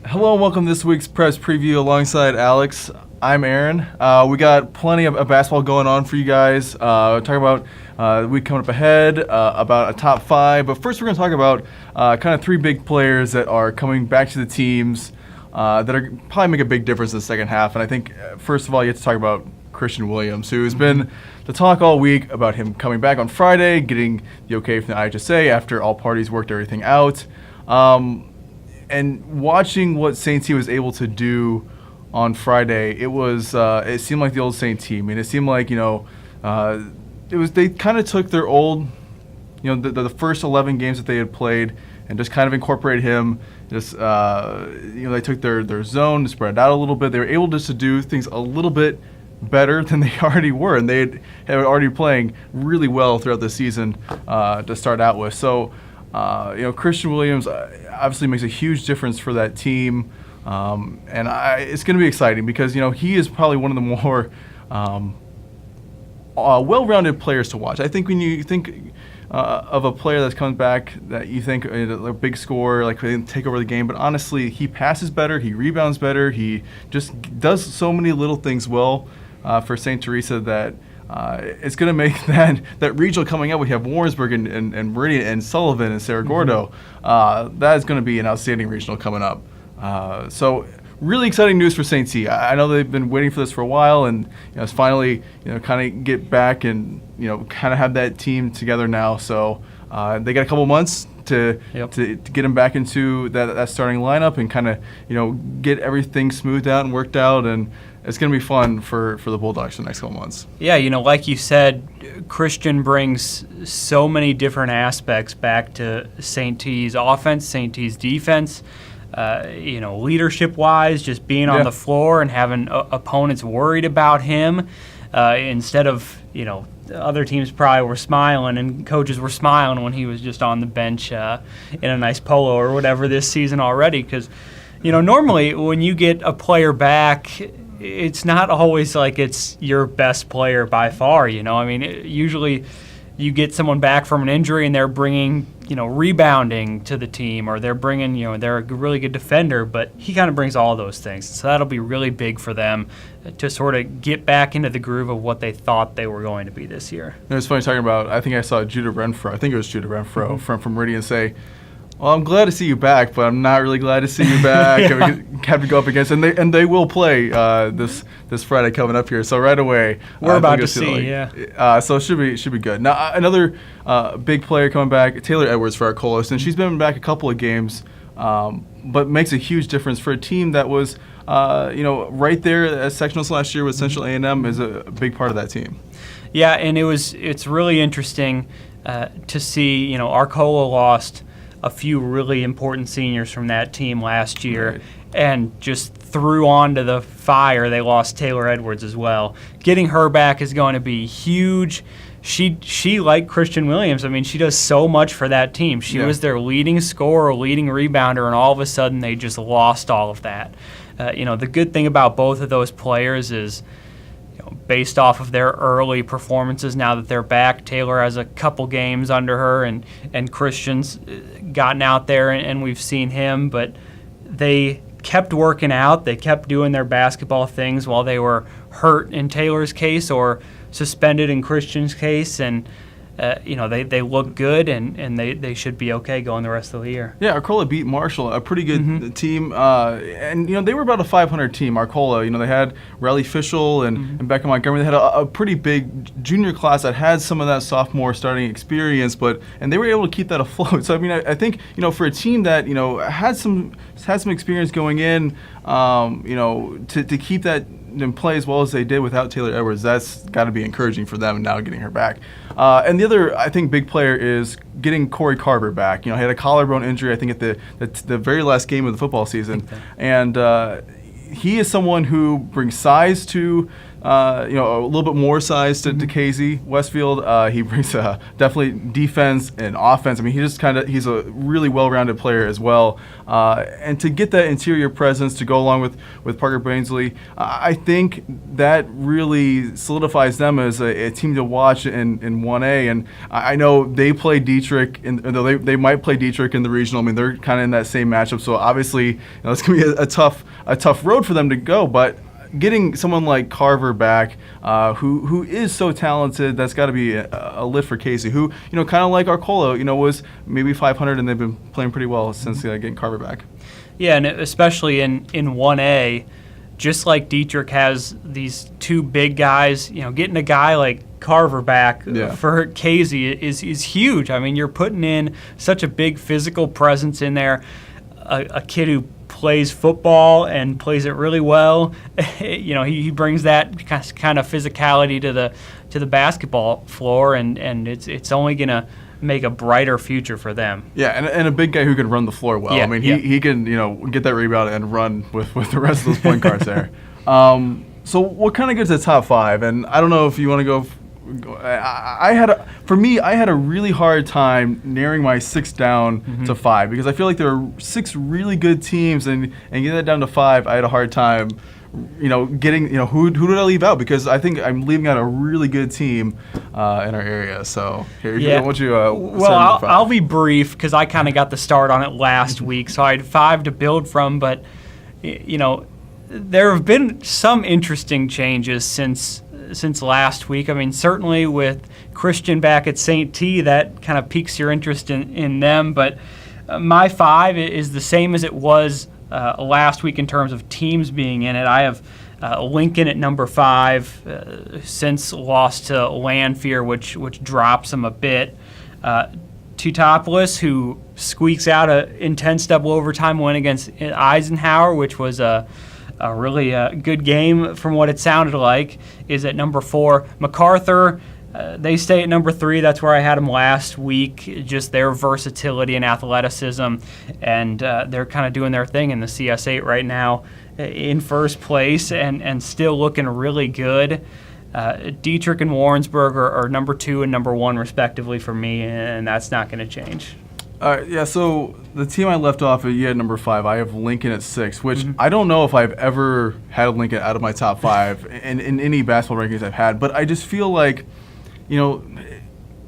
Hello and welcome to this week's press preview alongside Alex. I'm Aren. We got plenty of basketball going on for you guys. Talking about the week coming up ahead, about a top five. But first we're going to talk about kind of three big players that are coming back to the teams that are probably make a big difference in the second half. And I think, first of all, you have to talk about Christian Williams, who has been the talk all week about him coming back on Friday, getting the okay from the IHSA after all parties worked everything out. And watching what St. T was able to do on Friday, it seemed like the old St. T. I mean, it seemed like, they kind of took their old, the first 11 games that they had played and just kind of incorporated him. Just, they took their zone, spread it out a little bit. They were able just to do things a little bit better than they already were, and they had already playing really well throughout the season to start out with. So, Christian Williams obviously makes a huge difference for that team, and it's going to be exciting because he is probably one of the more well-rounded players to watch. I think when you think of a player that's comes back that you think a big scorer, like they take over the game, but honestly, he passes better, he rebounds better, he just does so many little things well for St. Teresa that it's going to make that regional coming up. We have Warrensburg and Meridian and Sullivan and Cerro Gordo. That is going to be an outstanding regional coming up. So really exciting news for St. T. I know they've been waiting for this for a while, and it's finally kind of get back and kind of have that team together now. So they got a couple months to get them back into that starting lineup and kind of get everything smoothed out and worked out, and it's going to be fun for the Bulldogs for the next couple months. Yeah, like you said, Christian brings so many different aspects back to St. T's offense, St. T's defense. Leadership-wise, just being on the floor and having opponents worried about him instead of, other teams probably were smiling and coaches were smiling when he was just on the bench in a nice polo or whatever this season already. Because, normally when you get a player back, it's not always like it's your best player by far, usually you get someone back from an injury and they're bringing, rebounding to the team, or they're bringing, they're a really good defender, but he kind of brings all of those things. So that'll be really big for them to sort of get back into the groove of what they thought they were going to be this year. It's funny talking about, I think I saw Judah Renfro from Meridian say, well, I'm glad to see you back, but I'm not really glad to see you back. Have to go up against, and they will play this Friday coming up here. So right away, we're about to see, so it should be good. Now another big player coming back, Taylor Edwards for Arcolas, and she's been back a couple of games, but makes a huge difference for a team that was right there at sectionals last year with Central A&M is a big part of that team. Yeah, and it's really interesting to see. Arcola lost a few really important seniors from that team last year, right, and just threw onto the fire. They lost Taylor Edwards as well. Getting her back is going to be huge. She like Christian Williams, she does so much for that team. She was their leading scorer, leading rebounder, and all of a sudden they just lost all of that. The good thing about both of those players is, based off of their early performances, now that they're back, Taylor has a couple games under her, and Christian's gotten out there, and we've seen him, but they kept working out. They kept doing their basketball things while they were hurt in Taylor's case or suspended in Christian's case, and they look good, and they should be okay going the rest of the year. Yeah, Arcola beat Marshall, a pretty good team, and they were about a 500 team. Arcola, they had Riley Fischel and Becca Montgomery. They had a pretty big junior class that had some of that sophomore starting experience, and they were able to keep that afloat. So I think for a team that had some experience going in, to keep that and play as well as they did without Taylor Edwards, that's got to be encouraging for them now getting her back. And the other, I think, big player is getting Corey Carver back. He had a collarbone injury, I think, at the very last game of the football season. And he is someone who brings size to a little bit more size to Casey Westfield. He brings definitely defense and offense. I mean, he's a really well-rounded player as well. And to get that interior presence to go along with Parker Bainsley, I think that really solidifies them as a team to watch in 1A. And I know they play Dietrich, though they might play Dietrich in the regional. I mean, they're kind of in that same matchup. So obviously, it's going to be a tough road for them to go. But getting someone like Carver back, who is so talented, that's got to be a lift for Casey, who, kind of like Arcola, was maybe 500, and they've been playing pretty well since getting Carver back. Yeah, and especially in 1A, just like Dietrich has these two big guys, getting a guy like Carver back for Casey is huge. I mean, you're putting in such a big physical presence in there, a kid who plays football and plays it really well. He brings that kind of physicality to the basketball floor, and it's only going to make a brighter future for them. Yeah, and a big guy who can run the floor well. Yeah, I mean, he can get that rebound and run with the rest of those point guards there. So we'll kind of get to the top five, and I don't know if you want to go. I had a really hard time narrowing my 6 down to 5, because I feel like there are 6 really good teams, and getting that down to 5, I had a hard time, getting, who did I leave out? Because I think I'm leaving out a really good team in our area. So here, I want you. I'll be brief, because I kind of got the start on it last week, so I had 5 to build from. But there have been some interesting changes since last week. I mean, certainly with Christian back at St. T, that kind of piques your interest in them. But my 5 is the same as it was last week in terms of teams being in it. I have Lincoln at number 5, since lost to Lanphier, which drops them a bit. Teutopolis, who squeaks out an intense double overtime win against Eisenhower, which was a really good game from what it sounded like, is at number 4. MacArthur, they stay at number 3. That's where I had them last week. Just their versatility and athleticism, and they're kind of doing their thing in the CS8 right now, in first place, and still looking really good. Dietrich and Warrensburg are number 2 and number 1 respectively for me, and that's not going to change. So the team I left off at, you had number 5. I have Lincoln at 6, which I don't know if I've ever had Lincoln out of my top 5 in any basketball rankings I've had, but I just feel like, it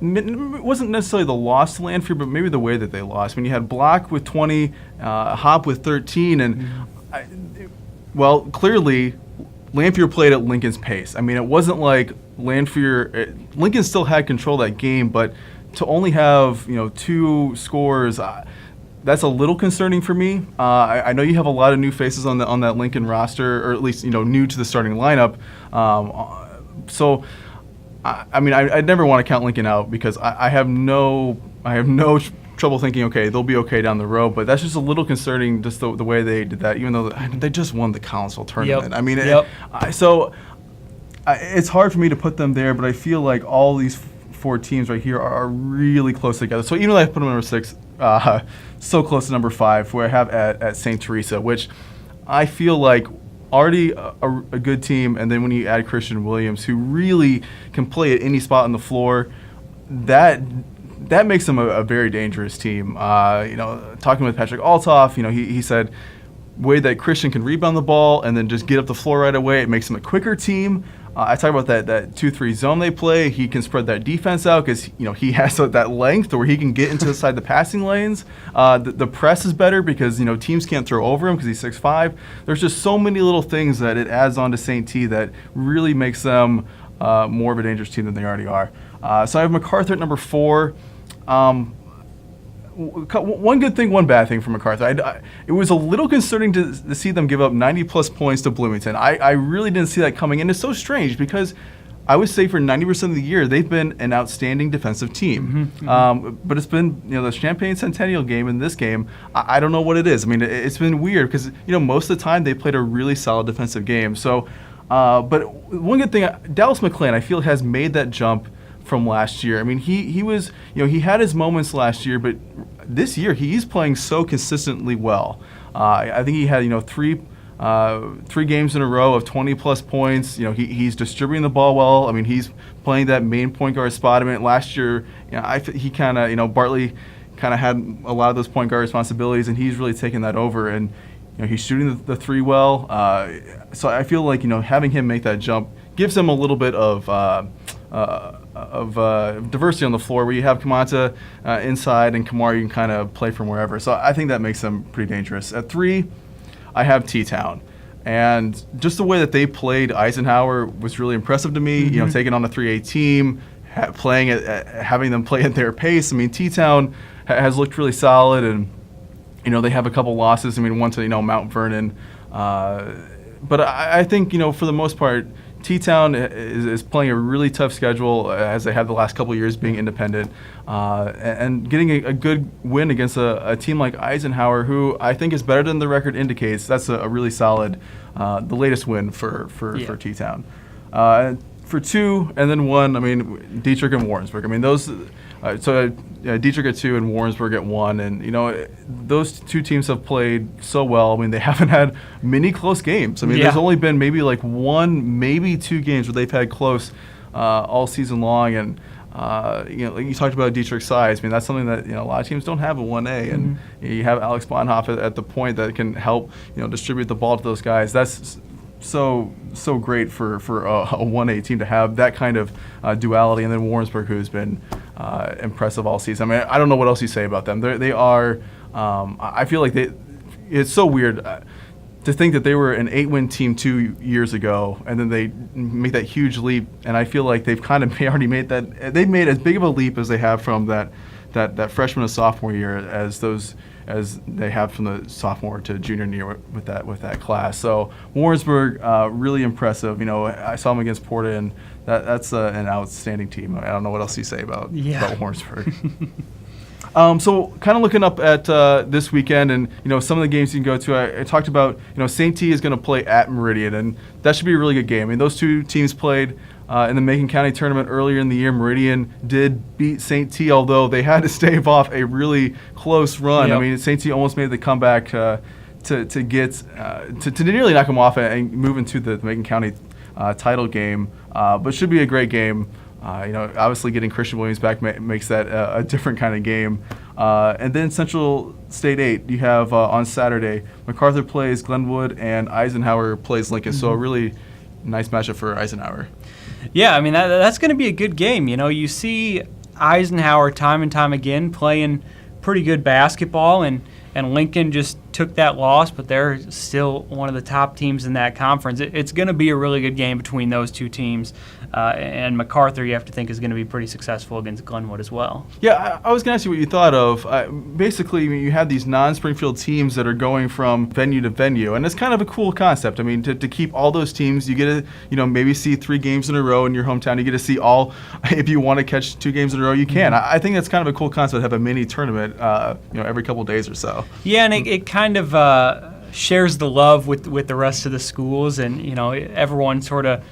wasn't necessarily the loss to Lanphier, but maybe the way that they lost. I mean, you had Block with 20, Hop with 13, and clearly Lanphier played at Lincoln's pace. I mean, it wasn't like Lincoln still had control of that game, but to only have 2 scores, that's a little concerning for me. I know you have a lot of new faces on that Lincoln roster, or at least new to the starting lineup. So I'd never want to count Lincoln out, because I have no trouble thinking, okay, they'll be okay down the road. But that's just a little concerning, just the way they did that, even though they just won the Council tournament. Yep. I mean, it's hard for me to put them there, but I feel like all these 4 teams right here are really close together. So even though I put them number 6, so close to number 5, where I have at St. Teresa, which I feel like already a good team, and then when you add Christian Williams, who really can play at any spot on the floor, that makes them a very dangerous team. Talking with Patrick Altoff, he said the way that Christian can rebound the ball and then just get up the floor right away, it makes them a quicker team. I talk about that 2-3 zone they play. He can spread that defense out, because he has that length where he can get into the passing lanes. The press is better, because teams can't throw over him because he's 6'5". There's just so many little things that it adds on to St. T that really makes them more of a dangerous team than they already are. So I have MacArthur at number 4. One good thing, one bad thing for MacArthur. It was a little concerning to see them give up 90-plus points to Bloomington. I really didn't see that coming, and it's so strange, because I would say for 90% of the year, they've been an outstanding defensive team. But it's been, the Champaign Centennial game and this game, I don't know what it is. I mean, it's been weird, because, most of the time they played a really solid defensive game. So, but one good thing, Dallas McClain, I feel, has made that jump from last year. I mean, he was, he had his moments last year, but this year he's playing so consistently well. I think he had, 3 3 games in a row of 20-plus points. He's distributing the ball well. I mean, he's playing that main point guard spot. I mean, last year, he kind of, Bartley kind of had a lot of those point guard responsibilities, and he's really taken that over. And he's shooting the 3 well. So I feel like having him make that jump gives him a little bit of diversity on the floor, where you have Kamata inside and Kamar, you can kind of play from wherever. So I think that makes them pretty dangerous. At 3, I have T-Town. And just the way that they played Eisenhower was really impressive to me. Taking on a 3A team, playing having them play at their pace. I mean, T-Town has looked really solid, and they have a couple losses. I mean, one to Mount Vernon, but I think for the most part, T-Town is playing a really tough schedule, as they have the last couple of years being independent, and getting a good win against a team like Eisenhower, who I think is better than the record indicates. That's a really solid, the latest win for T-Town. For 2 and then 1, I mean, Dietrich and Warrensburg. I mean, those. Dietrich at 2 and Warrensburg at 1, and those 2 teams have played so well. I mean, they haven't had many close games. I mean, there's only been maybe like 1, maybe 2 games where they've had close all season long. And like you talked about Dietrich's size. I mean, that's something that a lot of teams don't have at 1A, and you have Alex Bonhoff at the point that can help distribute the ball to those guys. That's so great for a 1A team to have that kind of duality. And then Warrensburg, who's been impressive all season. I mean, I don't know what else you say about them. They are. I feel like it's so weird to think that they were an 8-win team 2 years ago, and then they make that huge leap. And I feel like they've kind of already made that. They've made as big of a leap as they have from that freshman to sophomore year as they have from the sophomore to junior year with that class. So Warrensburg, really impressive. I saw them against Porta, and that's an outstanding team. I don't know what else you say about Warrensburg. So kind of looking up at this weekend, and some of the games you can go to. I talked about St. T is going to play at Meridian, and that should be a really good game. I mean, those 2 teams played in the Macon County tournament earlier in the year. Meridian did beat St. T, although they had to stave off a really close run. Yep. I mean, St. T almost made the comeback to nearly knock them off and move into the Macon County title game. But should be a great game. Obviously getting Christian Williams back makes that a different kind of game. And then Central State 8, you have on Saturday, MacArthur plays Glenwood and Eisenhower plays Lincoln. So a really nice matchup for Eisenhower. Yeah, I mean, that's going to be a good game. You see Eisenhower time and time again playing pretty good basketball, and Lincoln just took that loss, but they're still one of the top teams in that conference. It's going to be a really good game between those 2 teams. And MacArthur, you have to think, is going to be pretty successful against Glenwood as well. Yeah, I was going to ask you what you thought of. Basically, you had these non-Springfield teams that are going from venue to venue, and it's kind of a cool concept. I mean, to keep all those teams, you get to maybe see 3 games in a row in your hometown. You get to see all. If you want to catch 2 games in a row, you can. I think that's kind of a cool concept to have a mini tournament, every couple of days or so. Yeah, and it kind of shares the love with the rest of the schools, and everyone sort of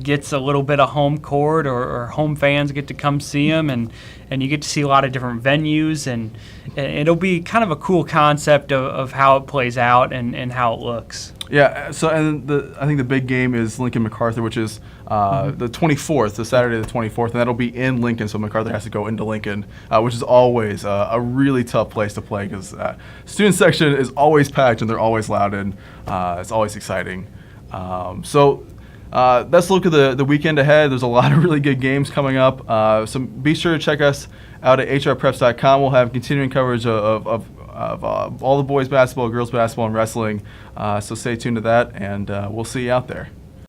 gets a little bit of home court, or home fans get to come see them, and you get to see a lot of different venues, and it'll be kind of a cool concept of how it plays out and how it looks. Yeah, so I think the big game is Lincoln MacArthur, which is the 24th, the Saturday the 24th, and that'll be in Lincoln, so MacArthur has to go into Lincoln, which is always a really tough place to play, because student section is always packed and they're always loud, and it's always exciting. So let's look at the weekend ahead. There's a lot of really good games coming up, so be sure to check us out at hrpreps.com. We'll have continuing coverage of all the boys basketball, girls basketball, and wrestling. So stay tuned to that, and we'll see you out there.